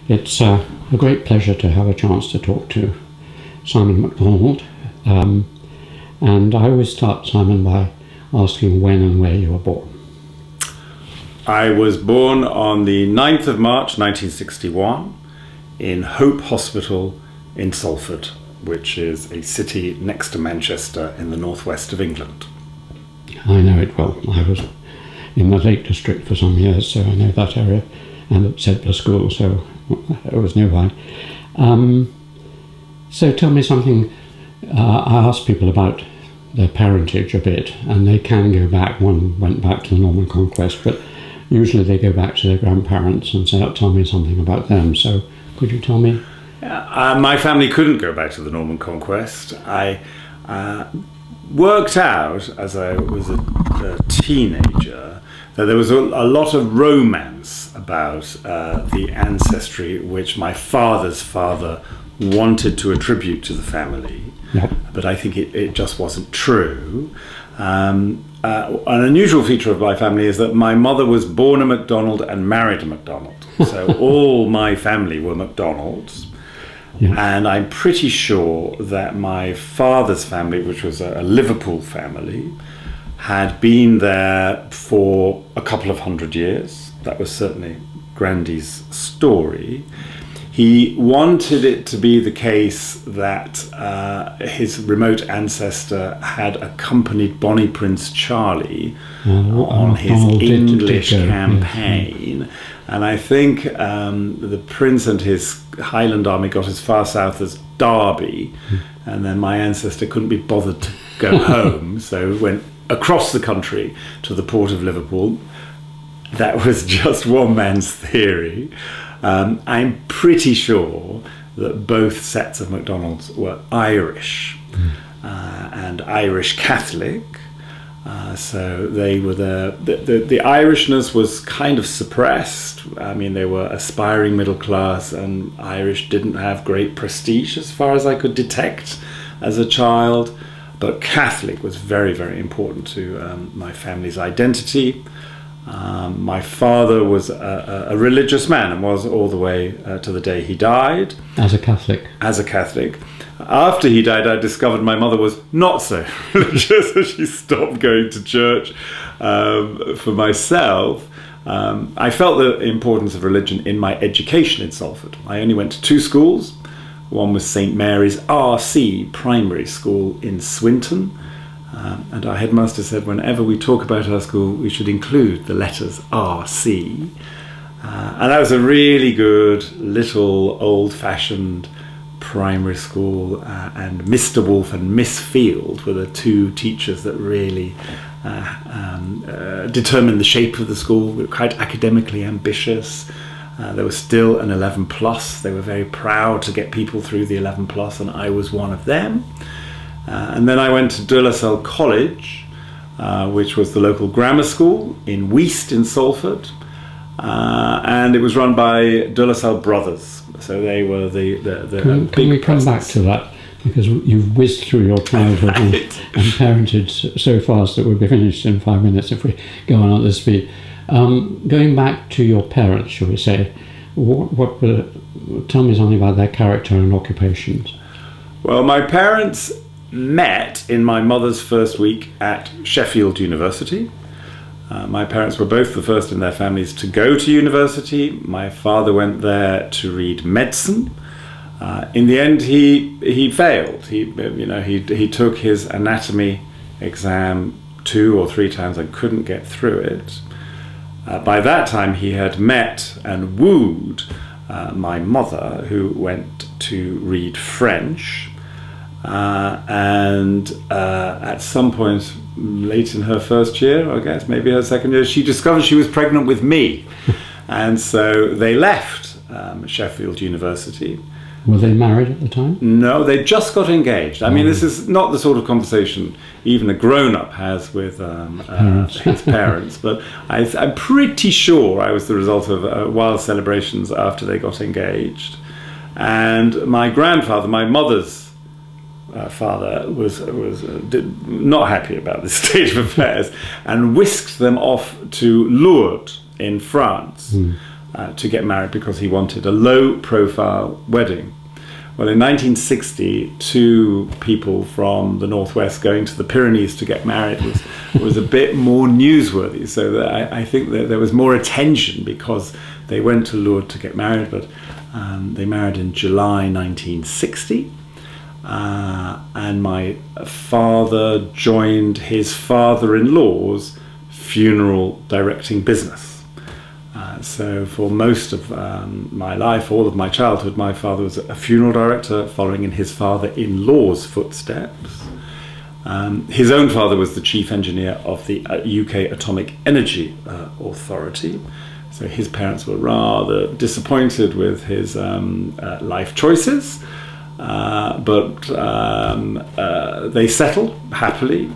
It's a great pleasure to have a chance to talk to Simon McDonald. And I always start, Simon, by asking when and where you were born. I was born on the 9th of March 1961 in Hope Hospital in Salford, which is a city next to Manchester in the northwest of England. I know it well. I was in the Lake District for some years, so I know that area, and at Sedler School, so it was nearby. So tell me something. I ask people about their parentage a bit, and they can go back. One went back to the Norman Conquest, but usually they go back to their grandparents and say, tell me something about them. So could you tell me? My family couldn't go back to the Norman Conquest. I worked out as I was a teenager that there was a lot of romance about the ancestry which my father's father wanted to attribute to the family. Yep. But I think it just wasn't true. An unusual feature of my family is that my mother was born a McDonald and married a McDonald. So all my family were McDonalds. Yeah. And I'm pretty sure that my father's family, which was a Liverpool family, had been there for a couple of hundred years. That was certainly Grandy's story. He wanted it to be the case that his remote ancestor had accompanied Bonnie Prince Charlie on his English campaign. Yes. And I think the Prince and his Highland army got as far south as Derby, and then my ancestor couldn't be bothered to go home, so went across the country to the port of Liverpool. That was just one man's theory. I'm pretty sure that both sets of McDonalds were Irish and Irish Catholic. So they were the Irishness was kind of suppressed. I mean, they were aspiring middle class, and Irish didn't have great prestige as far as I could detect as a child. But Catholic was very, very important to my family's identity. My father was a religious man and was all the way to the day he died. As a Catholic? As a Catholic. After he died, I discovered my mother was not so religious, so she stopped going to church. For myself, I felt the importance of religion in my education in Salford. I only went to two schools. One was St Mary's R.C. Primary School in Swinton. And our headmaster said whenever we talk about our school, we should include the letters R.C. And that was a really good little old-fashioned primary school, and Mr. Wolfe and Miss Field were the two teachers that really determined the shape of the school. We were quite academically ambitious. There was still an 11 plus. They were very proud to get people through the 11 plus, and I was one of them. And then I went to De La Salle College, which was the local grammar school in Weast in Salford, and it was run by De La Salle brothers. So they were the Can we come back to that? Because you've whizzed through your childhood and parentage so fast that we'll be finished in 5 minutes if we go on at this speed. Going back to your parents, shall we say, tell me something about their character and occupations. Well, my parents met in my mother's first week at Sheffield University. My parents were both the first in their families to go to university. My father went there to read medicine. In the end, he failed. He took his anatomy exam 2 or 3 times and couldn't get through it. By that time, he had met and wooed my mother, who went to read French. And at some point late in her first year, I guess, maybe her second year, she discovered she was pregnant with me. And so they left Sheffield University. Were they married at the time? No, they just got engaged. I mean, this is not the sort of conversation even a grown-up has with his parents, but I'm pretty sure I was the result of wild celebrations after they got engaged. And my grandfather, my mother's father, was not happy about this state of affairs and whisked them off to Lourdes in France. to get married because he wanted a low-profile wedding. Well, in 1960, two people from the Northwest going to the Pyrenees to get married was a bit more newsworthy. So that I think that there was more attention because they went to Lourdes to get married, but they married in July 1960. And my father joined his father-in-law's funeral directing business. So for most of my life, all of my childhood, my father was a funeral director, following in his father-in-law's footsteps. His own father was the chief engineer of the UK Atomic Energy Authority. So his parents were rather disappointed with his life choices, but they settled happily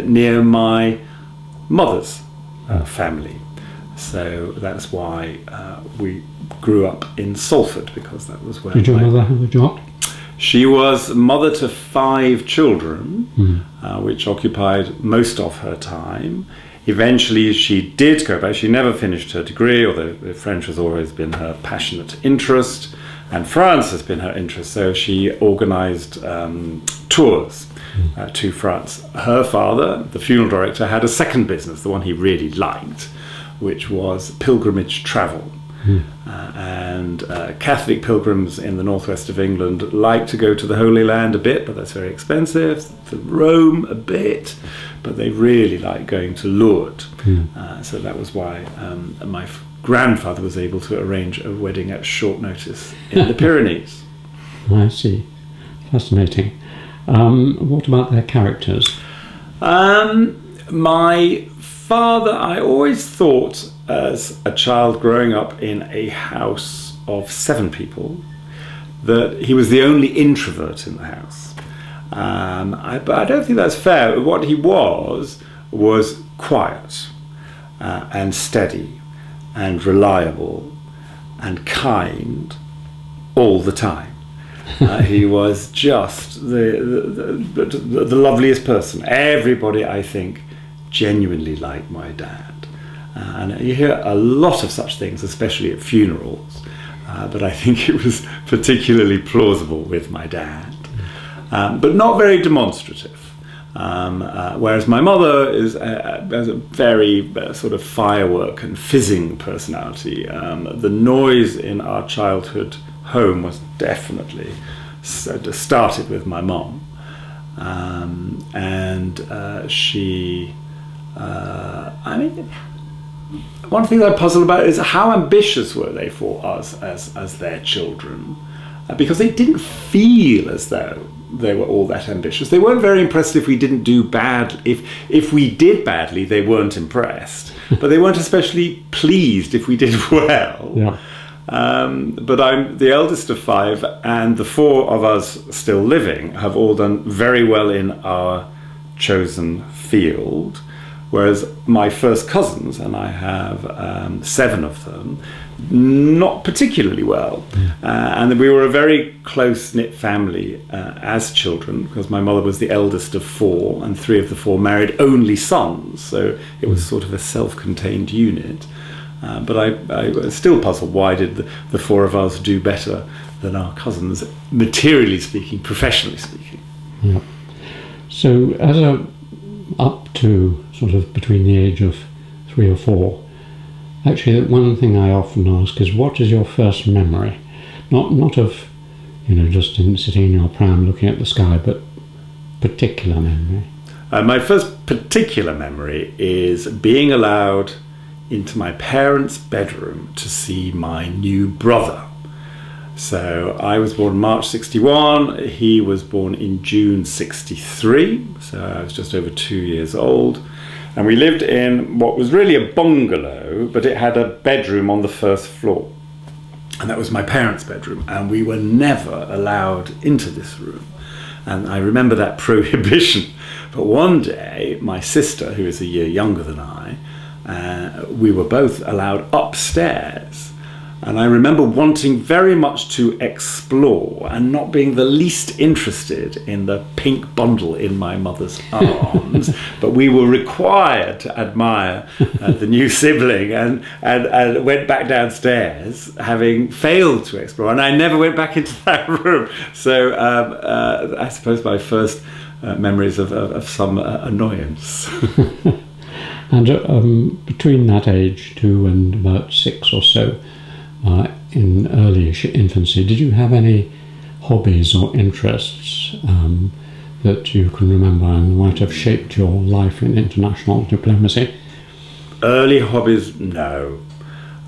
near my mother's family. So that's why we grew up in Salford, because that was where. Did your mother have a job? She was mother to 5 children, which occupied most of her time. Eventually she did go back. She never finished her degree, although French has always been her passionate interest, and France has been her interest. So she organised tours to France. Her father, the funeral director, had a second business, the one he really liked, which was pilgrimage travel. And Catholic pilgrims in the northwest of England like to go to the Holy Land a bit, but that's very expensive. To Rome a bit, but they really like going to Lourdes. So that was why my grandfather was able to arrange a wedding at short notice in the Pyrenees. I see. Fascinating. What about their characters? My father, I always thought as a child growing up in a house of 7 people that he was the only introvert in the house. But I don't think that's fair. What he was quiet and steady and reliable and kind all the time. He was just the loveliest person. Everybody, I think, genuinely liked my dad. And you hear a lot of such things, especially at funerals, but I think it was particularly plausible with my dad, but not very demonstrative. Whereas my mother has a very sort of firework and fizzing personality. The noise in our childhood home was definitely started with my mom, and she. I mean, one thing that I puzzle about is how ambitious were they for us as their children, because they didn't feel as though they were all that ambitious. They weren't very impressed if we didn't do bad. If we did badly, they weren't impressed, but they weren't especially pleased if we did well. Yeah. But I'm the eldest of 5, and the 4 of us still living have all done very well in our chosen field. Whereas my first cousins, and I have 7 of them, not particularly well. And we were a very close-knit family as children, because my mother was the eldest of 4, and 3 of the 4 married only sons, so it was sort of a self-contained unit. But I was still puzzled, why did the 4 of us do better than our cousins, materially speaking, professionally speaking? Yeah. So as up to sort of between the age of 3 or 4, actually one thing I often ask is, what is your first memory? Not of, just sitting in your pram looking at the sky, but particular memory. My first particular memory is being allowed into my parents' bedroom to see my new brother. So I was born March 61, he was born in June 63, so I was just over 2 years old. And we lived in what was really a bungalow, but it had a bedroom on the first floor. And that was my parents' bedroom, and we were never allowed into this room. And I remember that prohibition. But one day, my sister, who is a year younger than I, we were both allowed upstairs. And I remember wanting very much to explore and not being the least interested in the pink bundle in my mother's arms. But we were required to admire the new sibling and went back downstairs having failed to explore. And I never went back into that room. So I suppose my first memories of some annoyance. And between that age, 2 and about 6 or so, in early-ish infancy, did you have any hobbies or interests that you can remember and might have shaped your life in international diplomacy? Early hobbies, no.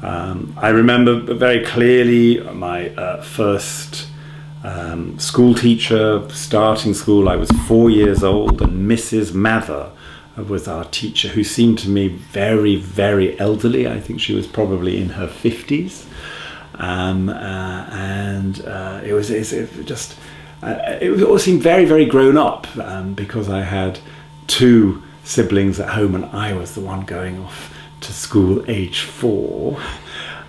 I remember very clearly my first school teacher starting school. I was 4 years old, and Mrs. Mather was our teacher, who seemed to me very, very elderly. I think she was probably in her 50s. It all seemed very, very grown up, because I had 2 siblings at home and I was the one going off to school age 4.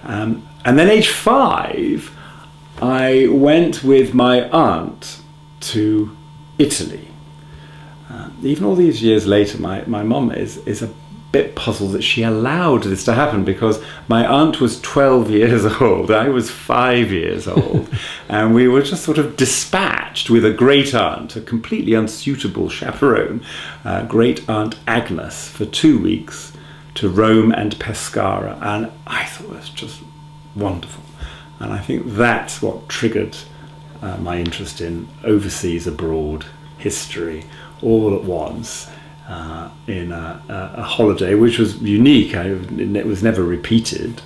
And then age 5, I went with my aunt to Italy. Even all these years later, my mum is a bit puzzled that she allowed this to happen, because my aunt was 12 years old, I was 5 years old, and we were just sort of dispatched with a great aunt, a completely unsuitable chaperone, great aunt Agnes, for 2 weeks to Rome and Pescara, and I thought it was just wonderful. And I think that's what triggered my interest in overseas, abroad, history, all at once. In a holiday which was unique. It was never repeated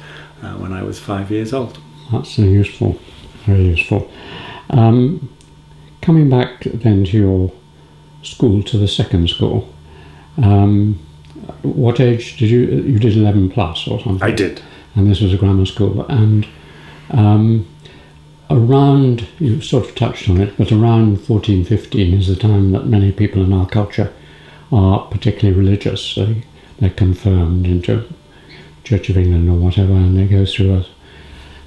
when I was 5 years old. That's useful, very useful. Coming back then to your school, to the second school, what age did you did 11 plus or something? I did. And this was a grammar school. And around, you sort of touched on it, but around 14, 15 is the time that many people in our culture are particularly religious. They're confirmed into Church of England or whatever, and they go through a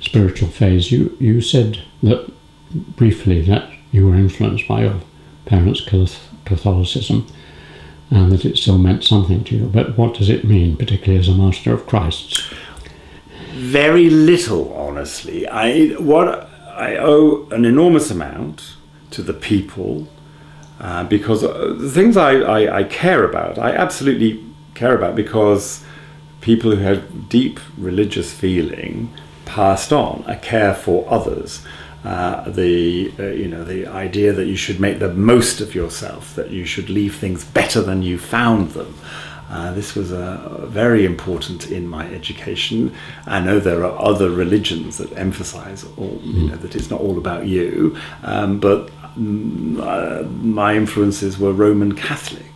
spiritual phase. You said that briefly that you were influenced by your parents' Catholicism and that it still meant something to you. But what does it mean, particularly as a master of Christ's? Very little, honestly. I owe an enormous amount to the people, because the things I care about, I absolutely care about, because people who had deep religious feeling passed on a care for others. The idea that you should make the most of yourself, that you should leave things better than you found them. This was very important in my education. I know there are other religions that emphasize that it's not all about you, but my influences were Roman Catholic.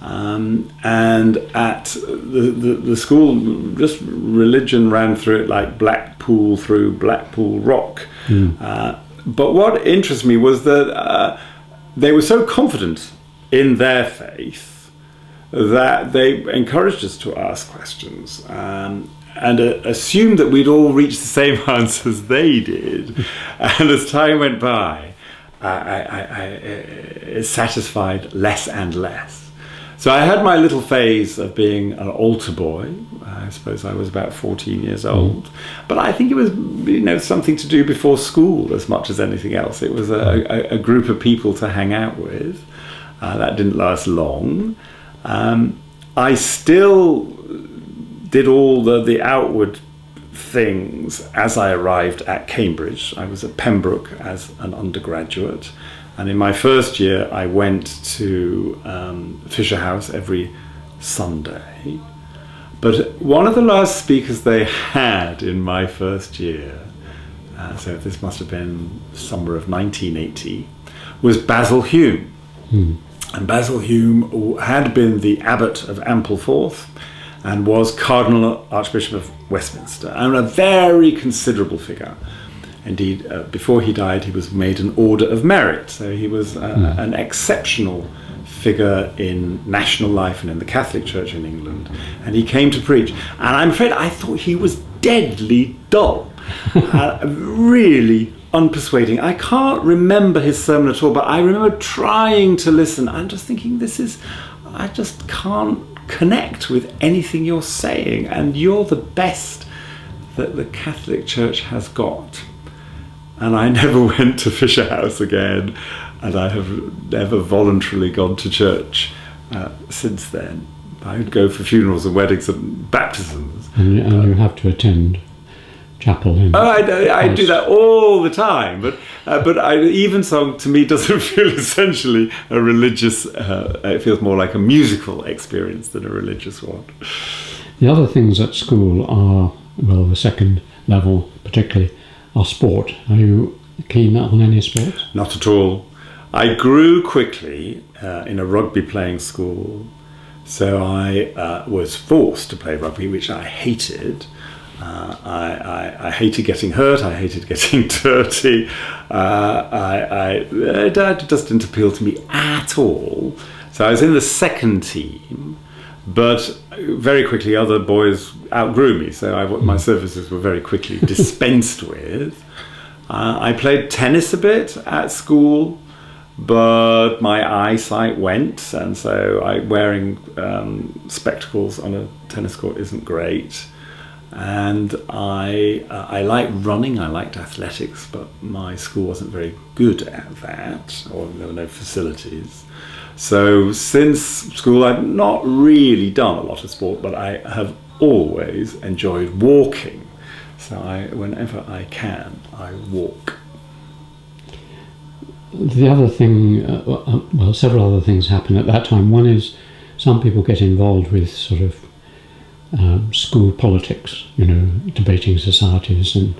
And at the school, just religion ran through it like Blackpool through Blackpool Rock. But what interests me was that they were so confident in their faith that they encouraged us to ask questions and assumed that we'd all reach the same answers they did. And as time went by, it satisfied less and less. So I had my little phase of being an altar boy. I suppose I was about 14 years old. But I think it was, something to do before school as much as anything else. It was a group of people to hang out with. That didn't last long. I still did all the outward things as I arrived at Cambridge. I was at Pembroke as an undergraduate. And in my first year, I went to Fisher House every Sunday. But one of the last speakers they had in my first year, so this must have been summer of 1980, was Basil Hume. And Basil Hume had been the abbot of Ampleforth and was Cardinal Archbishop of Westminster, and a very considerable figure. Indeed, before he died, he was made an Order of Merit, so he was an exceptional figure in national life and in the Catholic Church in England, and he came to preach. And I'm afraid I thought he was deadly dull. Really unpersuading. I can't remember his sermon at all, but I remember trying to listen and just thinking, I just can't connect with anything you're saying, and you're the best that the Catholic Church has got. And I never went to Fisher House again, and I have never voluntarily gone to church since then. I would go for funerals and weddings and baptisms. And you have to attend chapel. I do that all the time, but Evensong to me doesn't feel essentially a religious. It feels more like a musical experience than a religious one. The other things at school are, well, the second level particularly, are sport. Are you keen on any sports? Not at all. I grew quickly in a rugby playing school, so I was forced to play rugby, which I hated. I hated getting hurt. I hated getting dirty. It just didn't appeal to me at all. So I was in the second team, but very quickly other boys outgrew me. So my services were very quickly dispensed with. I played tennis a bit at school, but my eyesight went, and so wearing spectacles on a tennis court isn't great. And I liked running, I liked athletics, but my school wasn't very good at that, or there were no facilities. So since school I've not really done a lot of sport, but I have always enjoyed walking. So whenever I can, I walk. The other thing, well, several other things happen at that time. One is some people get involved with sort of school politics, debating societies and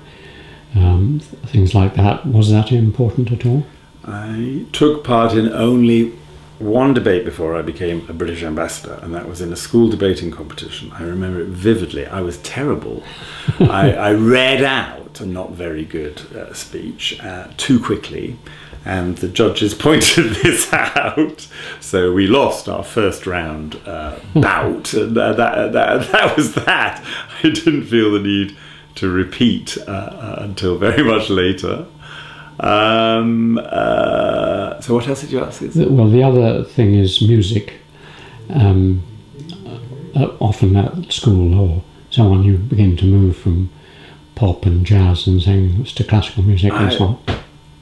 things like that. Was that important at all? I took part in only one debate before I became a British ambassador, and that was in a school debating competition. I remember it vividly. I was terrible. I read out a not very good speech too quickly, and the judges pointed this out. So we lost our first round bout, and that was that. I didn't feel the need to repeat until very much later. So what else did you ask? Well, the other thing is music. Often at school or so on, you begin to move from pop and jazz and things to classical music and so on.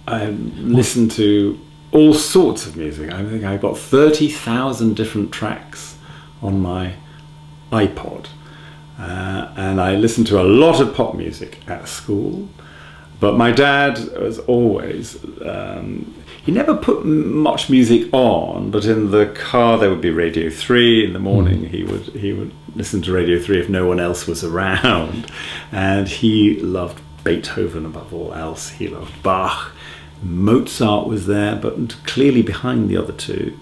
I listened to all sorts of music. I think I got 30,000 different tracks on my iPod. And I listened to a lot of pop music at school. But my dad was always, he never put much music on, but in the car there would be Radio 3 in the morning. He would listen to Radio 3 if no one else was around. And he loved Beethoven above all else. He loved Bach. Mozart was there, but clearly behind the other two.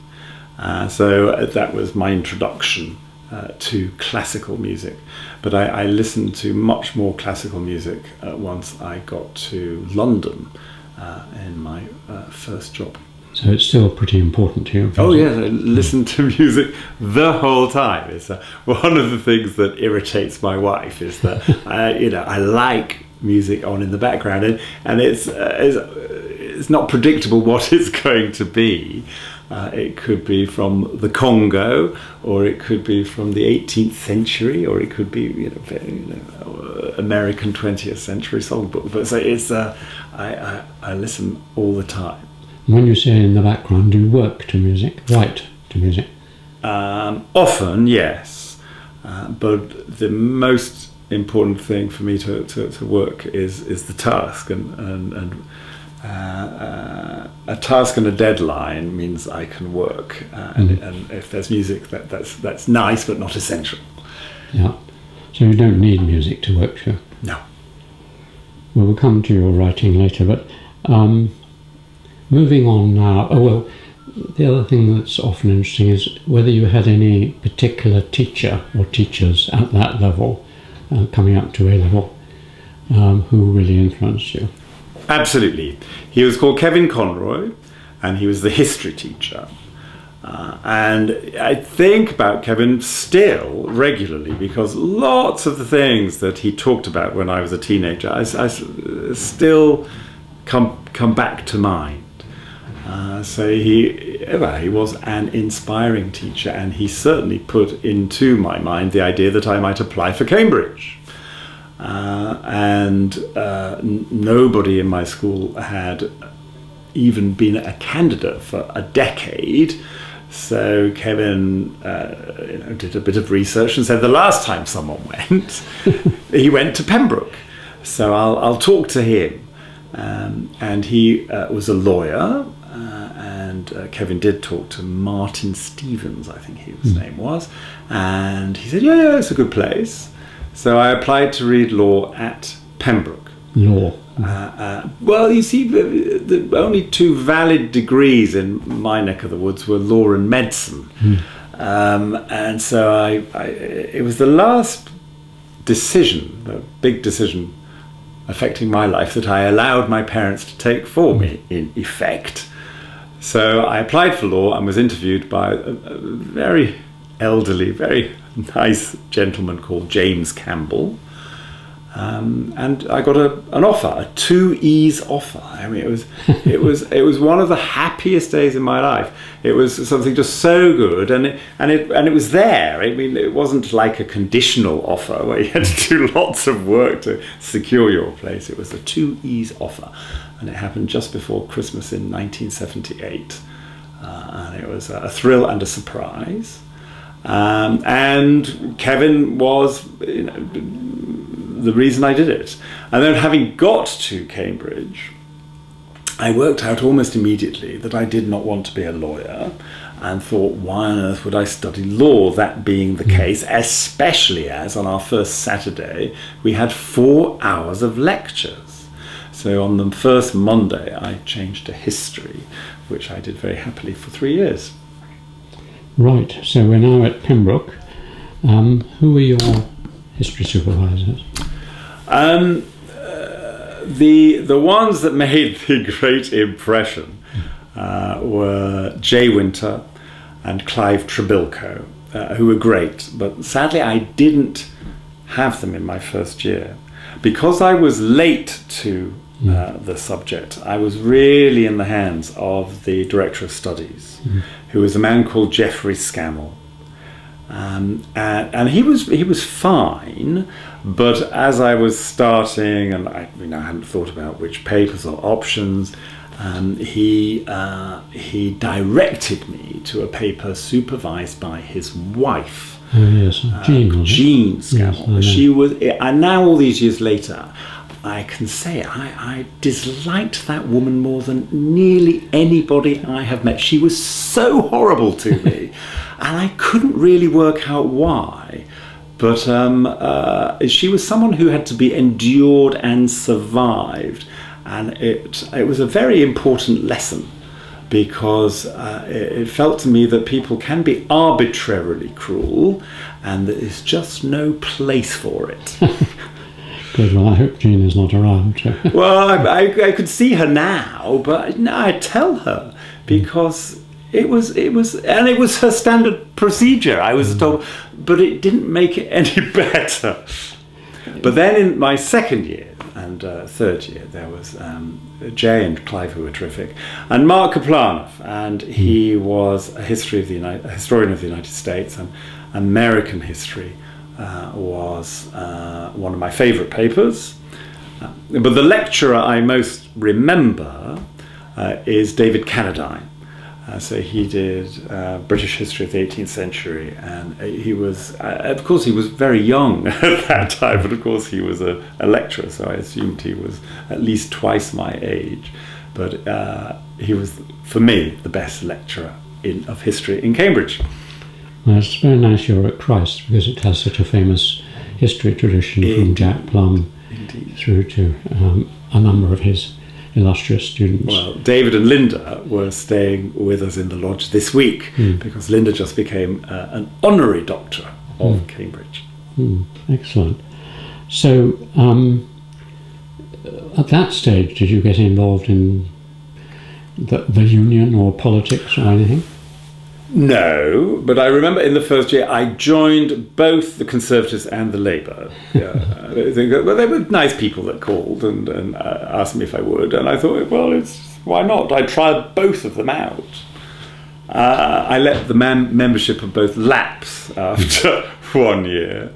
So that was my introduction to classical music. But I listened to much more classical music once I got to London in my first job. So it's still pretty important to you? Oh yes, I listened to music the whole time. It's one of the things that irritates my wife is that I like music on in the background, and it's not predictable what it's going to be. It could be from the Congo, or it could be from the 18th century, or it could be American 20th century songbook. But so it's I listen all the time. When you say in the background, do you work to music, write to music? Often, yes, but the most important thing for me to work is the task, and a task and a deadline means I can work, and if there's music, that's nice but not essential. Yeah, so you don't need music to work to. No. Well, we'll come to your writing later, but moving on now. Oh well, the other thing that's often interesting is whether you had any particular teacher or teachers at that level, coming up to A level, who really influenced you. Absolutely. He was called Kevin Conroy, and he was the history teacher. And I think about Kevin still regularly, because lots of the things that he talked about when I was a teenager, I still come back to mind. So he was an inspiring teacher, and he certainly put into my mind the idea that I might apply for Cambridge. Nobody in my school had even been a candidate for a decade. So Kevin did a bit of research and said the last time someone went, he went to Pembroke. So I'll talk to him. And he was a lawyer, and Kevin did talk to Martin Stevens, I think his name was. And he said, yeah, it's a good place. So I applied to read law at Pembroke. Law. Well, you see, the only two valid degrees in my neck of the woods were law and medicine. And so it was the last decision, the big decision affecting my life, that I allowed my parents to take for me, in effect. So I applied for law and was interviewed by a very elderly, very nice gentleman called James Campbell. And I got an offer, a 2 E's offer. I mean, it was one of the happiest days in my life. It was something just so good, and it was there. I mean, it wasn't like a conditional offer where you had to do lots of work to secure your place. It was a 2 E's offer, and it happened just before Christmas in 1978, and it was a thrill and a surprise. And Kevin was, the reason I did it. And then, having got to Cambridge, I worked out almost immediately that I did not want to be a lawyer, and thought, why on earth would I study law, that being the case, especially as on our first Saturday we had 4 hours of lectures. So on the first Monday I changed to history, which I did very happily for 3 years. Right, so we're now at Pembroke. Who were your history supervisors? The ones that made the great impression were Jay Winter and Clive Trebilco, who were great, but sadly I didn't have them in my first year. Because I was late to the subject, I was really in the hands of the Director of Studies, who was a man called Geoffrey Scammell. And he was fine, but as I was starting, and I hadn't thought about which papers or options, he directed me to a paper supervised by his wife, Jean Scammell. Yes, she was, and now all these years later, I can say I disliked that woman more than nearly anybody I have met. She was so horrible to me, and I couldn't really work out why. But she was someone who had to be endured and survived, and it was a very important lesson, because it felt to me that people can be arbitrarily cruel, and there is just no place for it. Good, well, I hope Jean is not around. Well, I could see her now, but no, I'd tell her, because it was her standard procedure, I was told, but it didn't make it any better. But then in my second year and third year, there was Jay and Clive, who were terrific, and Mark Kaplanoff, and he was a historian of the United States, and American history was one of my favourite papers. But the lecturer I most remember is David Cannadine. So he did British history of the 18th century, and he was, of course, he was very young at that time, but of course he was a lecturer, so I assumed he was at least twice my age. But he was, for me, the best lecturer of history in Cambridge. Well, it's very nice you're at Christ, because it has such a famous history tradition from Jack Plum through to a number of his illustrious students. Well, David and Linda were staying with us in the lodge this week, because Linda just became an honorary doctor of Cambridge. Excellent. So, at that stage, did you get involved in the union or politics or anything? No, but I remember in the first year I joined both the Conservatives and the Labour. Well, they were nice people that called and asked me if I would, and I thought, well, why not? I tried both of them out. I let the membership of both lapse after 1 year.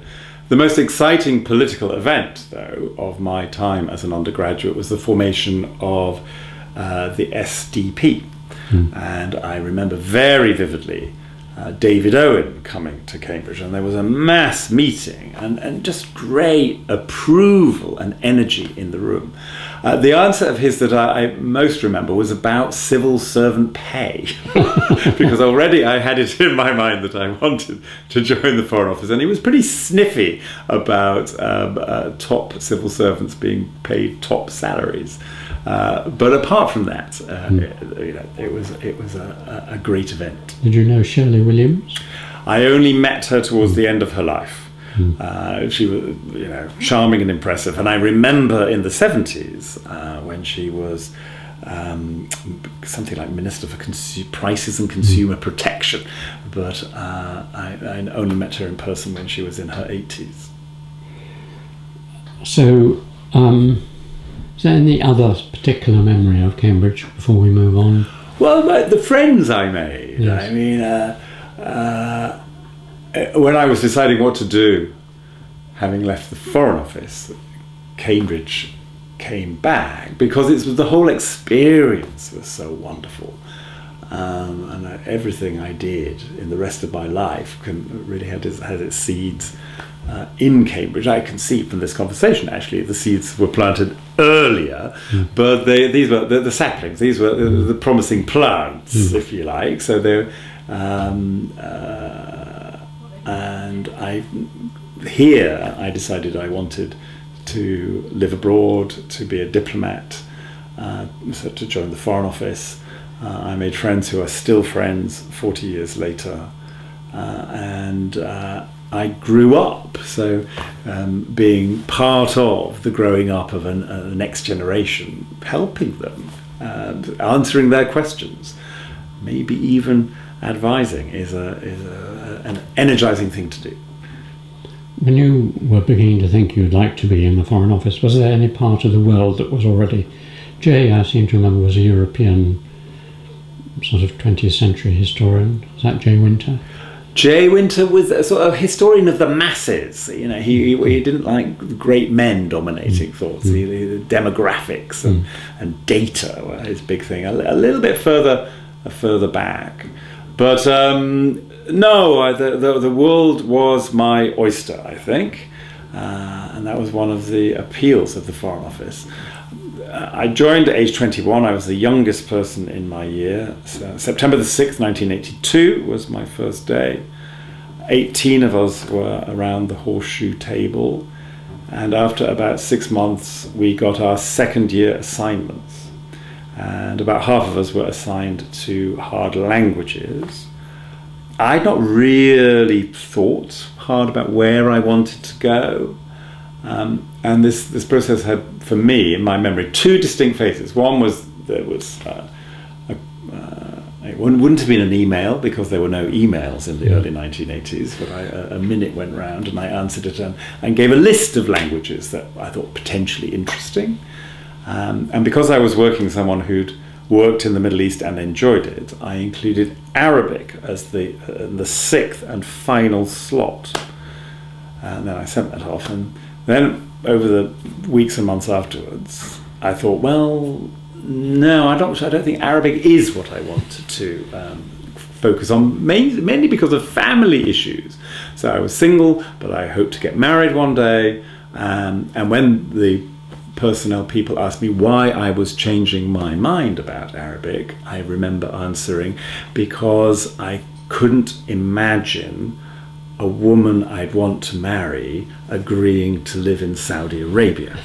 The most exciting political event, though, of my time as an undergraduate was the formation of the SDP. And I remember very vividly David Owen coming to Cambridge, and there was a mass meeting and just great approval and energy in the room. The answer of his that I most remember was about civil servant pay, because already I had it in my mind that I wanted to join the Foreign Office, and he was pretty sniffy about top civil servants being paid top salaries. But apart from that, it was a great event. Did you know Shirley Williams? I only met her towards the end of her life. She was, charming and impressive. And I remember in the 70s when she was something like Minister for Prices and Consumer Protection. But I only met her in person when she was in her 80s. So, is there any other particular memory of Cambridge before we move on? Well, the friends I made. Yes. I mean, when I was deciding what to do, having left the Foreign Office, Cambridge came back because the whole experience was so wonderful. And everything I did in the rest of my life really had its seeds in Cambridge. I can see from this conversation, actually, the seeds were planted earlier, but these were the saplings. These were the promising plants, if you like. So they, and I decided I wanted to live abroad, to be a diplomat, so to join the Foreign Office. I made friends who are still friends 40 years later, and I grew up, so being part of the growing up of a next generation, helping them, answering their questions, maybe even advising is an energizing thing to do. When you were beginning to think you'd like to be in the Foreign Office, was there any part of the world that was already... Jay, I seem to remember, was a European sort of 20th century historian. Is that Jay Winter? Jay Winter was a sort of historian of the masses. He didn't like great men dominating thoughts. The demographics and data were his big thing. A little bit further back, but no, the world was my oyster, I think, and that was one of the appeals of the Foreign Office. I joined at age 21. I was the youngest person in my year. So September the 6th, 1982 was my first day. 18 of us were around the horseshoe table. And after about 6 months, we got our second year assignments. And about half of us were assigned to hard languages. I'd not really thought hard about where I wanted to go. And this process had, for me, in my memory, two distinct phases. One was it wouldn't have been an email because there were no emails in the early 1980s, but a minute went round and I answered it and gave a list of languages that I thought potentially interesting. And because I was working with someone who'd worked in the Middle East and enjoyed it, I included Arabic as the sixth and final slot. And then I sent that off, and then over the weeks and months afterwards, I thought, well, no, I don't think Arabic is what I wanted to focus on, mainly because of family issues. So I was single, but I hoped to get married one day. And when the personnel people asked me why I was changing my mind about Arabic, I remember answering, because I couldn't imagine a woman I'd want to marry agreeing to live in Saudi Arabia.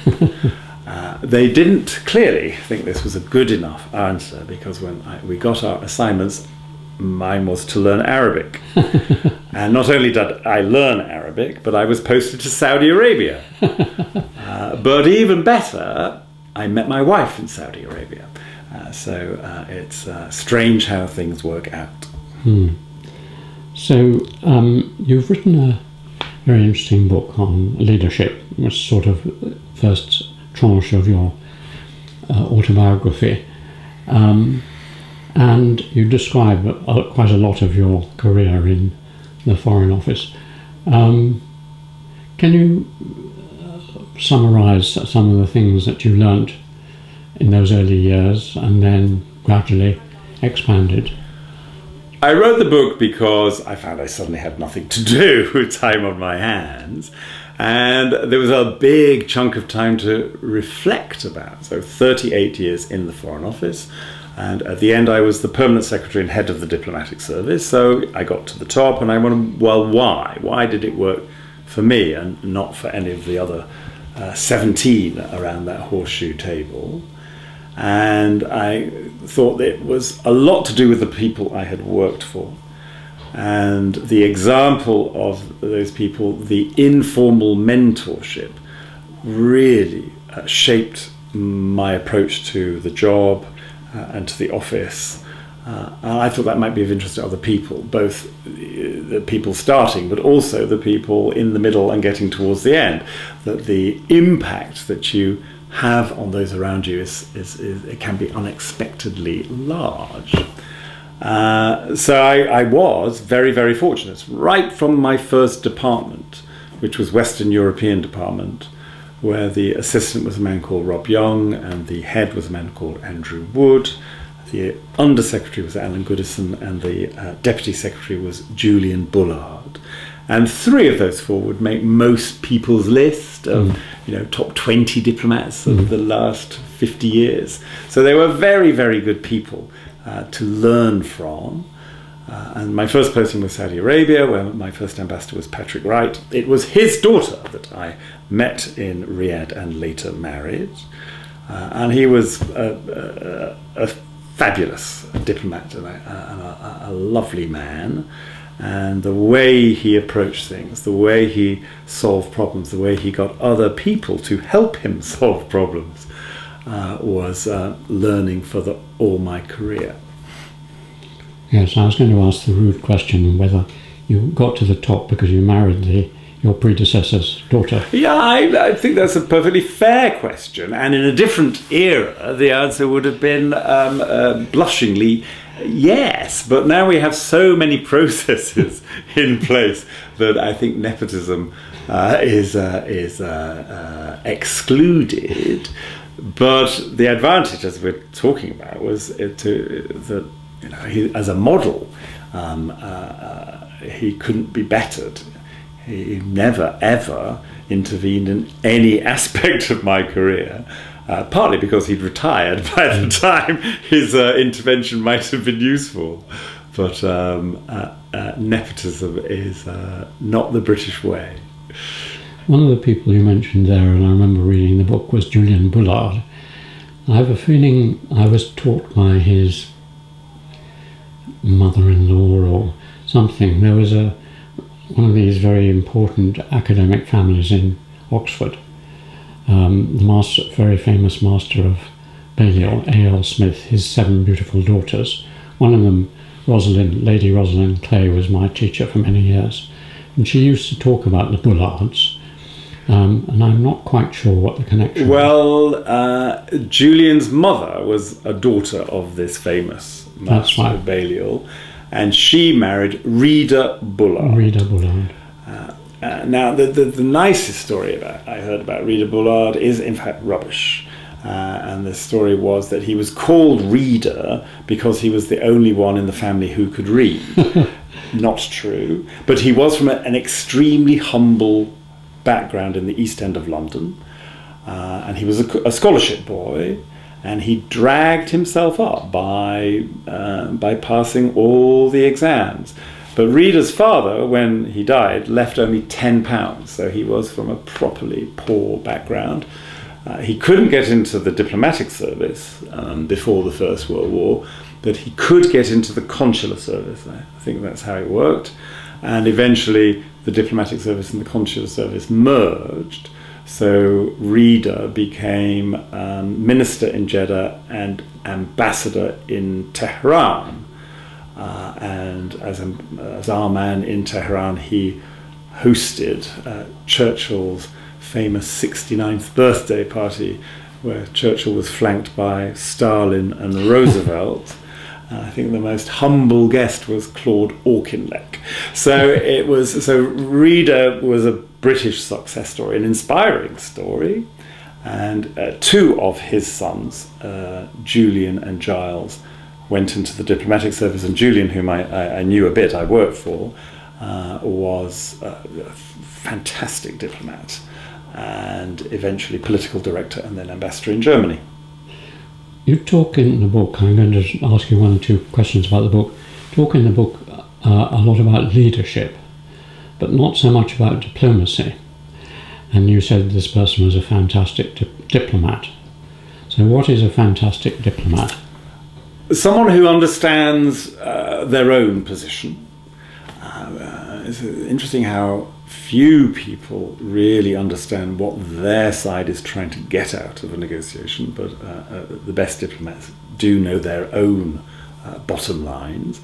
They didn't clearly think this was a good enough answer, because when we got our assignments, mine was to learn Arabic. And not only did I learn Arabic, but I was posted to Saudi Arabia. But even better, I met my wife in Saudi Arabia. So it's strange how things work out. So you've written a very interesting book on leadership, which is sort of the first tranche of your autobiography. And you describe quite a lot of your career in the Foreign Office. Can you summarise some of the things that you learnt in those early years and then gradually expanded? I wrote the book because I found I suddenly had nothing to do with time on my hands, and there was a big chunk of time to reflect about. So 38 years in the Foreign Office, and at the end I was the permanent secretary and head of the diplomatic service, so I got to the top and I wondered, well, why? Why did it work for me and not for any of the other 17 around that horseshoe table? And I thought that it was a lot to do with the people I had worked for. And the example of those people, the informal mentorship, really shaped my approach to the job and to the office. And I thought that might be of interest to other people, both the people starting, but also the people in the middle and getting towards the end. That the impact that you have on those around you is it can be unexpectedly large. So I was very, very fortunate. Right from my first department, which was Western European Department, where the assistant was a man called Rob Young and the head was a man called Andrew Wood. The undersecretary was Alan Goodison and the deputy secretary was Julian Bullard. And 3 of those 4 would make most people's list of top 20 diplomats of the last 50 years. So they were very, very good people to learn from. And my first posting was Saudi Arabia, where my first ambassador was Patrick Wright. It was his daughter that I met in Riyadh and later married. And he was a fabulous diplomat and a lovely man. And the way he approached things, the way he solved problems, the way he got other people to help him solve problems was learning for all my career. Yes, I was going to ask the rude question whether you got to the top because you married your predecessor's daughter. Yeah, I think that's a perfectly fair question. And in a different era, the answer would have been blushingly yes, but now we have so many processes in place that I think nepotism is excluded. But the advantage, as we're talking about, was that he, as a model, he couldn't be bettered. He never ever intervened in any aspect of my career. Partly because he'd retired by the time his intervention might have been useful. But nepotism is not the British way. One of the people you mentioned there, and I remember reading the book, was Julian Bullard. I have a feeling I was taught by his mother-in-law or something. There was one of these very important academic families in Oxford. The very famous master of Balliol, A.L. Smith, his 7 beautiful daughters. One of them, Lady Rosalind Clay, was my teacher for many years. And she used to talk about the Bullards. And I'm not quite sure what the connection was. Well, Julian's mother was a daughter of this famous master of Balliol. And she married Rita Bullock. Now, the nicest story I heard about Rita Bullard is, in fact, rubbish. And the story was that he was called Reader because he was the only one in the family who could read. Not true. But he was from an extremely humble background in the East End of London. And he was a scholarship boy. And he dragged himself up by passing all the exams. But Reader's father, when he died, left only £10, so he was from a properly poor background. He couldn't get into the diplomatic service before the First World War, but he could get into the consular service. I think that's how it worked. And eventually the diplomatic service and the consular service merged, so Reader became minister in Jeddah and ambassador in Tehran. and as our man in Tehran, he hosted Churchill's famous 69th birthday party, where Churchill was flanked by Stalin and Roosevelt. I think the most humble guest was Claude Auchinleck. So Rita was a British success story, an inspiring story, and two of his sons, Julian and Giles, went into the diplomatic service, and Julian, whom I knew a bit, I worked for, was a fantastic diplomat and eventually political director and then ambassador in Germany. You talk in the book, I'm going to ask you one or two questions about the book. Talk in the book a lot about leadership, but not so much about diplomacy. And you said this person was a fantastic diplomat. So what is a fantastic diplomat? Someone who understands their own position. It's interesting how few people really understand what their side is trying to get out of a negotiation, but the best diplomats do know their own bottom lines.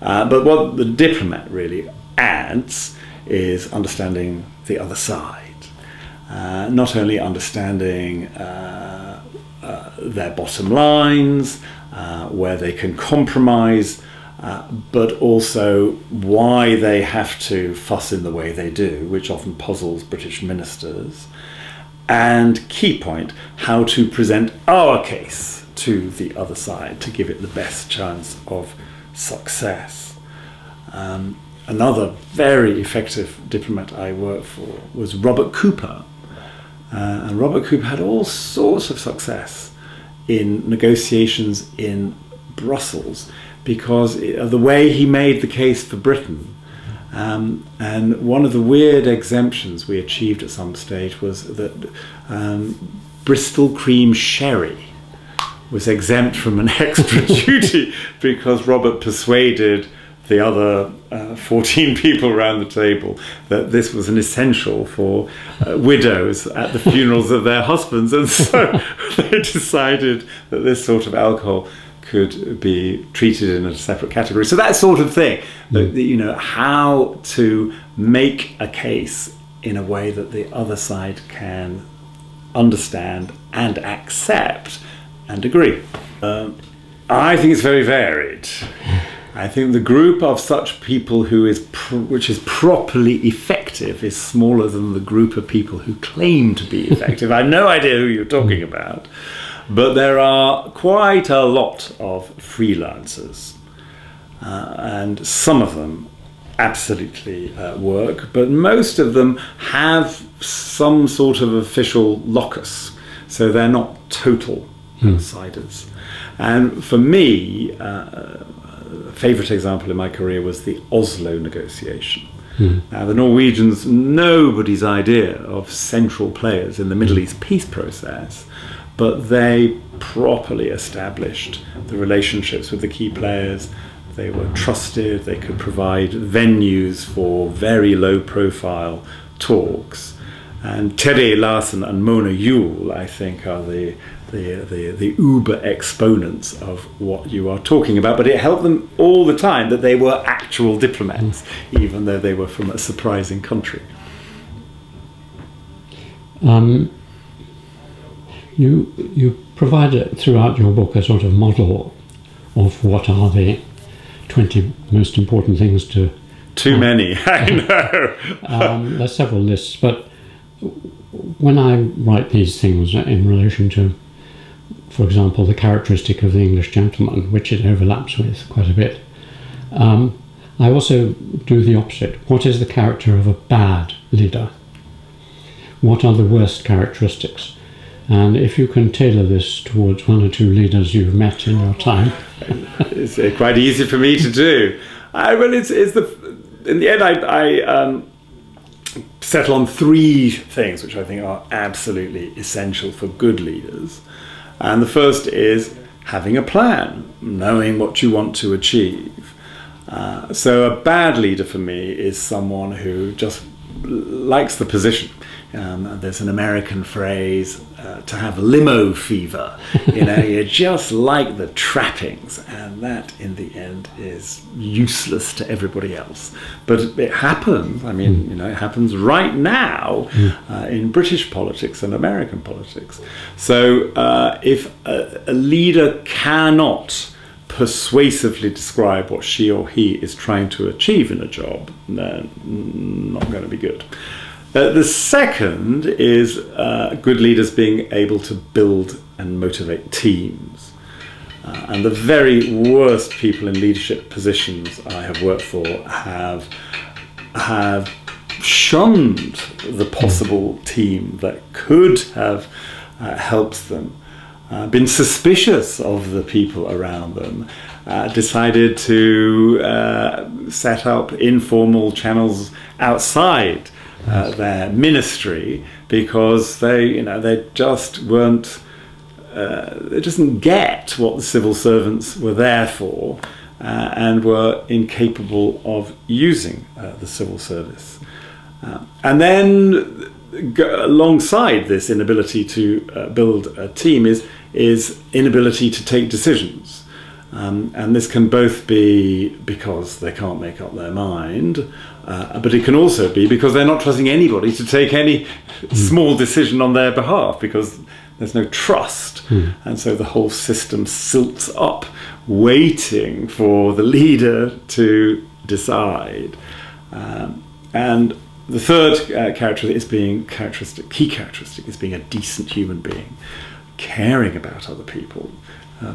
But what the diplomat really adds is understanding the other side. Not only understanding their bottom lines, where they can compromise, but also why they have to fuss in the way they do, which often puzzles British ministers. And key point, how to present our case to the other side to give it the best chance of success. Another very effective diplomat I worked for was Robert Cooper. And Robert Cooper had all sorts of success in negotiations in Brussels because of the way he made the case for Britain. And one of the weird exemptions we achieved at some stage was that Bristol cream sherry was exempt from an extra duty because Robert persuaded the other 14 people around the table that this was an essential for widows at the funerals of their husbands, and so they decided that this sort of alcohol could be treated in a separate category. So that sort of thing, how to make a case in a way that the other side can understand and accept and agree. I think it's very varied. I think the group of such people which is properly effective is smaller than the group of people who claim to be effective. I have no idea who you're talking about, but there are quite a lot of freelancers, and some of them absolutely work, but most of them have some sort of official locus, so they're not total outsiders. And for me, a favourite example in my career was the Oslo negotiation. Now, the Norwegians, nobody's idea of central players in the Middle East peace process, but they properly established the relationships with the key players. They were trusted, they could provide venues for very low profile talks. And Terje Larsen and Mona Juul, I think, are the uber exponents of what you are talking about, but it helped them all the time that they were actual diplomats, even though they were from a surprising country. You provide throughout your book a sort of model of what are the 20 most important things to... Too many, I know. There's several lists, but when I write these things in relation to, for example, the characteristic of the English gentleman, which it overlaps with quite a bit, I also do the opposite. What is the character of a bad leader? What are the worst characteristics? And if you can tailor this towards one or two leaders you've met in your time... It's quite easy for me to do. In the end, I settle on three things which I think are absolutely essential for good leaders. And the first is having a plan, knowing what you want to achieve. So a bad leader for me is someone who just likes the position. there's an American phrase, to have limo fever. You just like the trappings, and that in the end is useless to everybody else. But it happens. I mean, it happens right now in British politics and American politics. So if a leader cannot persuasively describe what she or he is trying to achieve in a job, they're not going to be good. The second is good leaders being able to build and motivate teams. And the very worst people in leadership positions I have worked for have shunned the possible team that could have helped them, been suspicious of the people around them, decided to set up informal channels outside their ministry because they just weren't, they didn't get what the civil servants were there for, and were incapable of using the civil service. And then alongside this inability to build a team is inability to take decisions. And this can both be because they can't make up their mind, but it can also be because they're not trusting anybody to take any small decision on their behalf, because there's no trust. And so the whole system silts up, waiting for the leader to decide. And the third key characteristic is being a decent human being, caring about other people,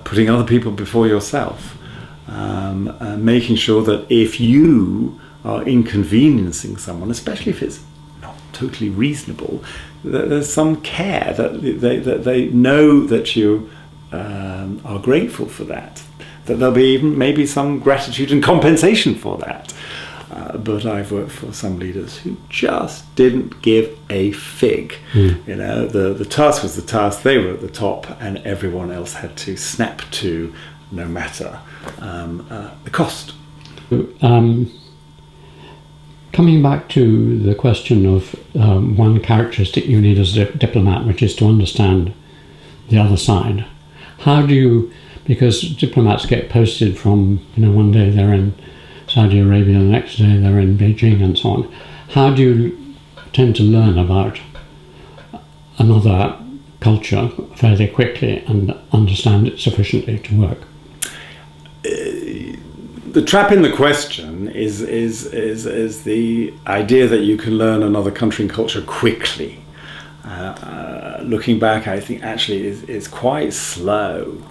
putting other people before yourself, making sure that if you are inconveniencing someone, especially if it's not totally reasonable, that there's some care, that they know that you are grateful for that, that there'll be even maybe some gratitude and compensation for that. But I've worked for some leaders who just didn't give a fig. The task was the task, they were at the top, and everyone else had to snap to, no matter the cost. Coming back to the question of one characteristic you need as a diplomat, which is to understand the other side. How do you, because diplomats get posted from, one day they're in Saudi Arabia, the next day they're in Beijing and so on. How do you tend to learn about another culture fairly quickly and understand it sufficiently to work? The trap in the question is the idea that you can learn another country and culture quickly. Looking back, I think actually is quite slow.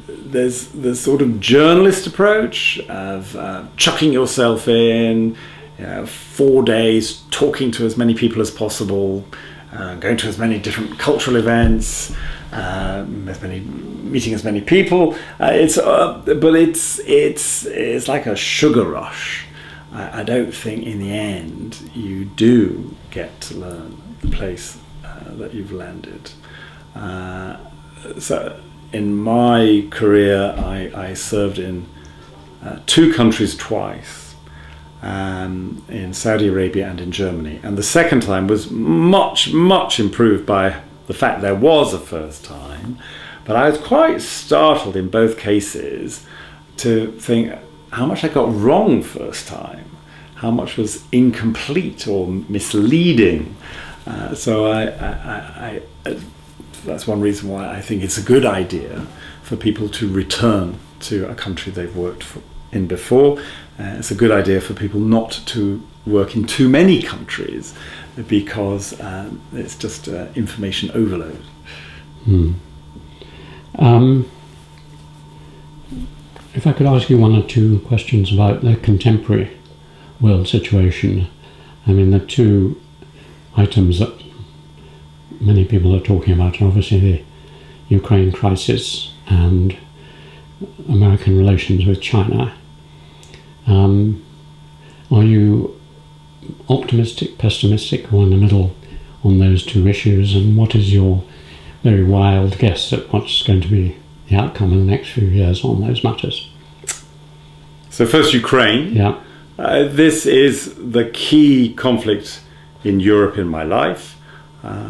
There's the sort of journalist approach of chucking yourself in, 4 days, talking to as many people as possible, going to as many different cultural events, meeting as many people. It's like a sugar rush. I don't think in the end you do get to learn the place that you've landed. So in my career, I served in 2 countries twice, in Saudi Arabia and in Germany. And the second time was much, much improved by the fact there was a first time. But I was quite startled in both cases to think how much I got wrong first time, how much was incomplete or misleading. So I that's one reason why I think it's a good idea for people to return to a country they've worked in before. It's a good idea for people not to work in too many countries, because it's just information overload. If I could ask you 1 or 2 questions about the contemporary world situation. I mean, the 2 items that many people are talking about are obviously the Ukraine crisis and American relations with China. Are you optimistic, pessimistic, or in the middle on those 2 issues? And what is your very wild guess at what's going to be the outcome in the next few years on those matters? So first, Ukraine. Yeah. This is the key conflict in Europe in my life.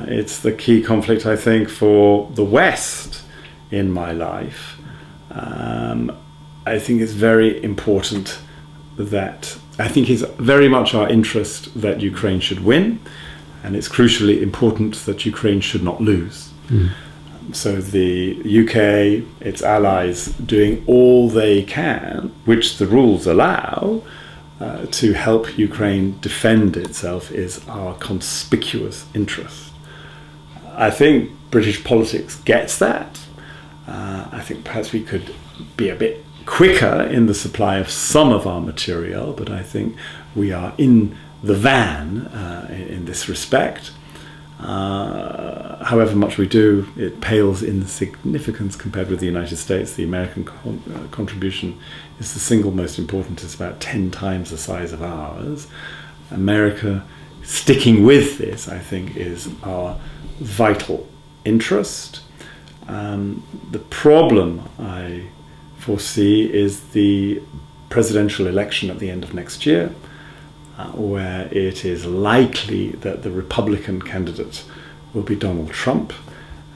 It's the key conflict, I think, for the West in my life. I think it's very important I think it's very much our interest that Ukraine should win, and it's crucially important that Ukraine should not lose. So the UK, its allies, doing all they can, which the rules allow, to help Ukraine defend itself is our conspicuous interest. I think British politics gets that. I think perhaps we could be a bit quicker in the supply of some of our material, but I think we are in the van in this respect. However much we do, it pales in significance compared with the United States. The American contribution is the single most important. It's about 10 times the size of ours. America sticking with this, I think, is our vital interest. The problem I foresee is the presidential election at the end of next year, where it is likely that the Republican candidate will be Donald Trump,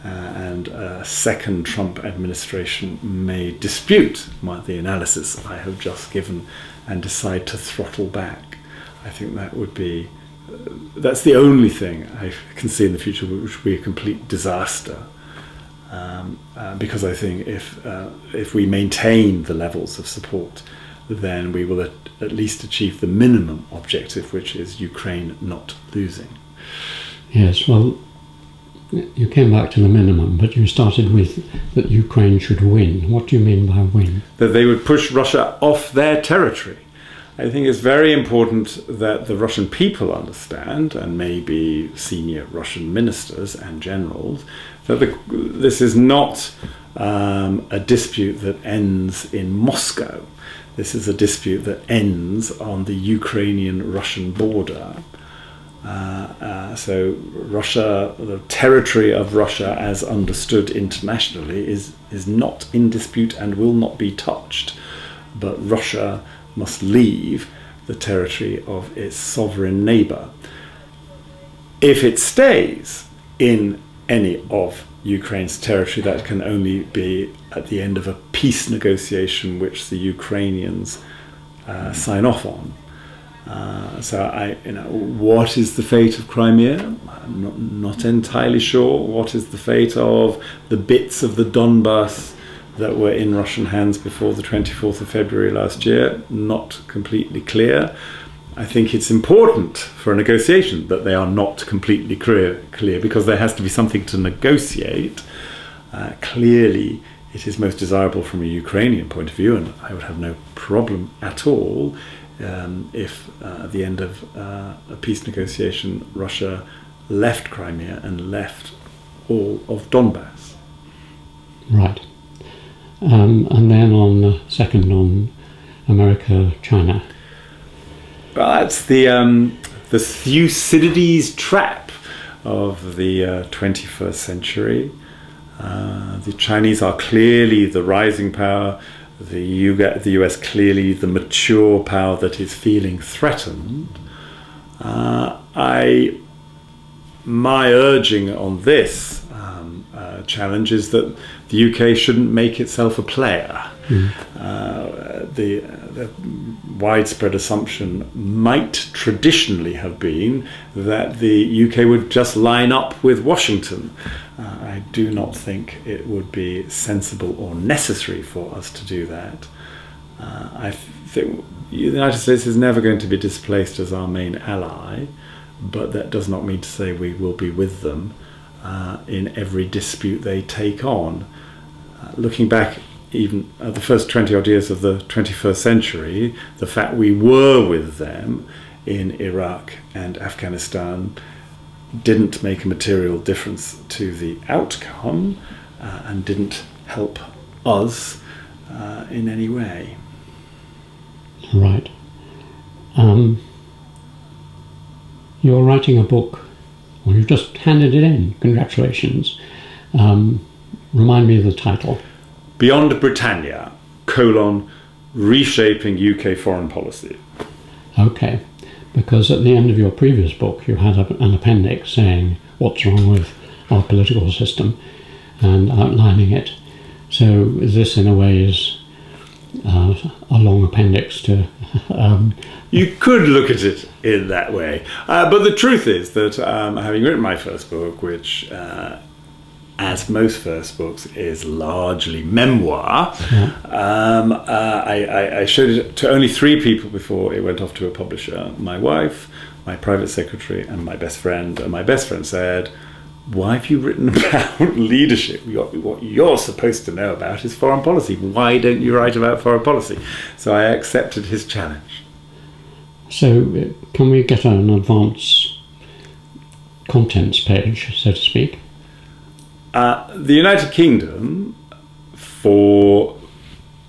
and a second Trump administration may dispute the analysis I have just given and decide to throttle back. I think that's the only thing I can see in the future which would be a complete disaster. Because I think if we maintain the levels of support, then we will at least achieve the minimum objective, which is Ukraine not losing. Yes, well, you came back to the minimum, but you started with that Ukraine should win. What do you mean by win? That they would push Russia off their territory. I think it's very important that the Russian people understand, and maybe senior Russian ministers and generals, that this is not a dispute that ends in Moscow. This is a dispute that ends on the Ukrainian-Russian border. So Russia, the territory of Russia as understood internationally, is not in dispute and will not be touched. But Russia must leave the territory of its sovereign neighbour. If it stays in any of Ukraine's territory, that can only be at the end of a peace negotiation which the Ukrainians sign off on. What is the fate of Crimea? I'm not entirely sure. What is the fate of the bits of the Donbass that were in Russian hands before the 24th of February last year? Not completely clear. I think it's important for a negotiation that they are not completely clear, because there has to be something to negotiate. Clearly, it is most desirable from a Ukrainian point of view, and I would have no problem at all if at the end of a peace negotiation, Russia left Crimea and left all of Donbass. Right. And then on America-China. Well, that's the Thucydides trap of the 21st century. The Chinese are clearly the rising power. The US clearly the mature power that is feeling threatened. My urging on this challenge is that the UK shouldn't make itself a player. The widespread assumption might traditionally have been that the UK would just line up with Washington. I do not think it would be sensible or necessary for us to do that. I think the United States is never going to be displaced as our main ally, but that does not mean to say we will be with them in every dispute they take on. Looking back even at the first 20 odd years of the 21st century, the fact we were with them in Iraq and Afghanistan didn't make a material difference to the outcome and didn't help us in any way. Right. You're writing a book. Well, you've just handed it in. Congratulations. Remind me of the title. Beyond Britannia, Reshaping UK Foreign Policy. Okay. because at the end of your previous book you had an appendix saying what's wrong with our political system and outlining it. So this in a way is a long appendix to... You could look at it in that way. But the truth is that having written my first book, which, as most first books, is largely memoir, I showed it to only 3 people before it went off to a publisher. My wife, my private secretary, and my best friend. And my best friend said, "Why have you written about leadership? What you're supposed to know about is foreign policy. Why don't you write about foreign policy?" So I accepted his challenge. So can we get an advance contents page, so to speak? The United Kingdom, for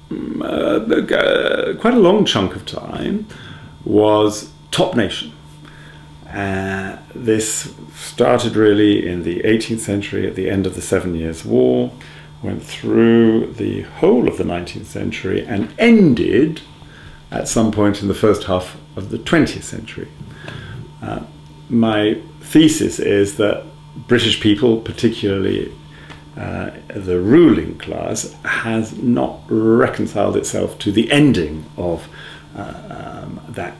quite a long chunk of time, was top nation. This started really in the 18th century, at the end of the 7 Years' War, went through the whole of the 19th century, and ended at some point in the first half of the 20th century. My thesis is that British people, particularly the ruling class, has not reconciled itself to the ending of that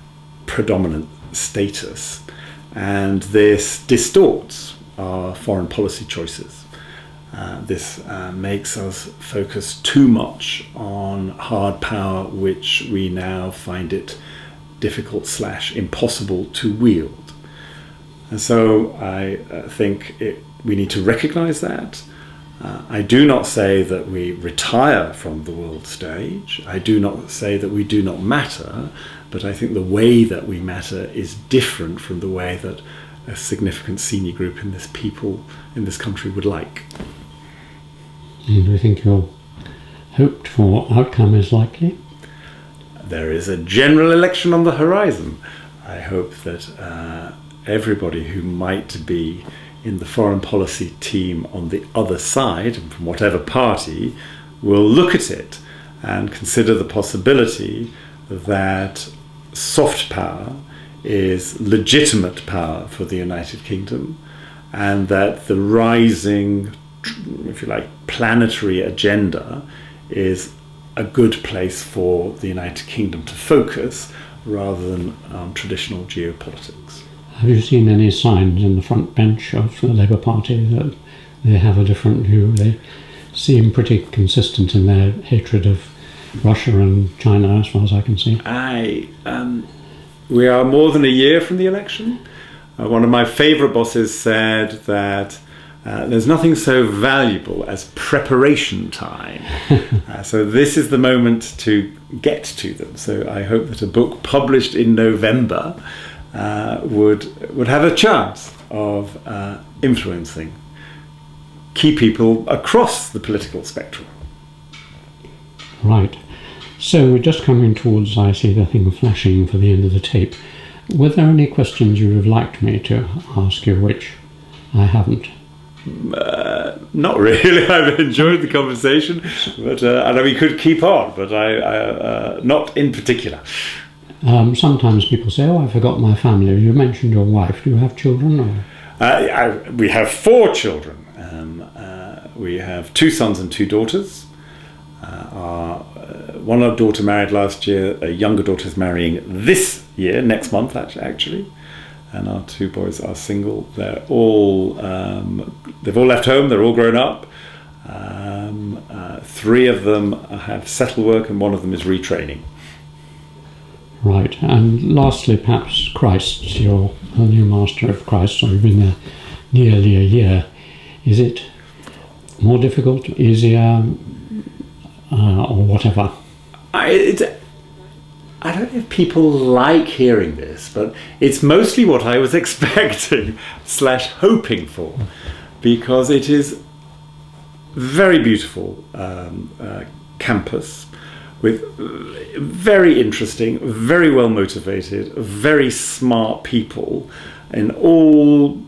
predominant status. And this distorts our foreign policy choices. This makes us focus too much on hard power, which we now find it difficult / impossible to wield. And so I think we need to recognize that. I do not say that we retire from the world stage. I do not say that we do not matter, but I think the way that we matter is different from the way that a significant senior group in this country would like. And do you think your hoped for outcome is likely? There is a general election on the horizon. I hope that everybody who might be in the foreign policy team on the other side, from whatever party, will look at it and consider the possibility that soft power is legitimate power for the United Kingdom, and that the rising, if you like, planetary agenda is a good place for the United Kingdom to focus rather than traditional geopolitics. Have you seen any signs in the front bench of the Labour Party that they have a different view? They seem pretty consistent in their hatred of Russia and China, as far as I can see. We are more than a year from the election. One of my favourite bosses said that there's nothing so valuable as preparation time. So this is the moment to get to them. So I hope that a book published in November would have a chance of influencing key people across the political spectrum. Right. So we're just coming towards, I see the thing flashing for the end of the tape. Were there any questions you would have liked me to ask you, which I haven't? Not really. I've enjoyed the conversation, but and we could keep on, but I not in particular. Sometimes people say, "Oh, I forgot my family." You mentioned your wife. Do you have children? Or? We have 4 children. We have 2 sons and 2 daughters. One daughter married last year. A younger daughter is marrying this year, next month actually. And our 2 boys are single. They've all left home. They're all grown up. 3 of them have settled work, and 1 of them is retraining. Right. And lastly, perhaps Christ. You're a new master of Christ, so you've been there nearly a year. Is it more difficult, easier, or whatever? I don't know if people like hearing this, but it's mostly what I was expecting / hoping for, because it is very beautiful campus with very interesting, very well motivated, very smart people in all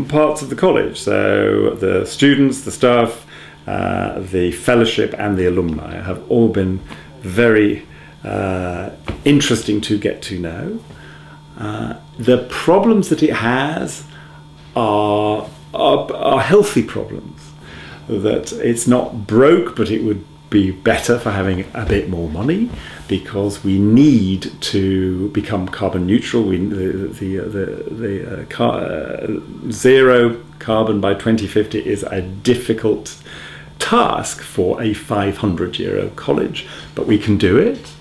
parts of the college. So the students, the staff, the fellowship and the alumni have all been very interesting to get to know. The problems that it has are healthy problems. That it's not broke, but it would be better for having a bit more money, because we need to become carbon neutral. Zero carbon by 2050 is a difficult task for a 500-year-old college, but we can do it.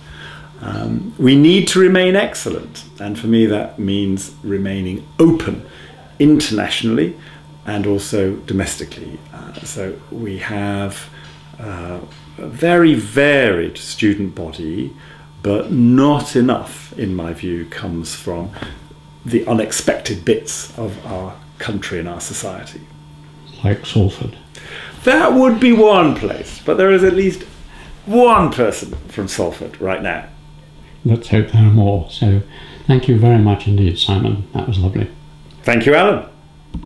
We need to remain excellent, and for me that means remaining open internationally and also domestically. So we have a very varied student body, but not enough, in my view, comes from the unexpected bits of our country and our society. Like Salford. That would be one place, but there is at least one person from Salford right now. Let's hope there are more. So thank you very much indeed, Simon. That was lovely. Thank you, Alan.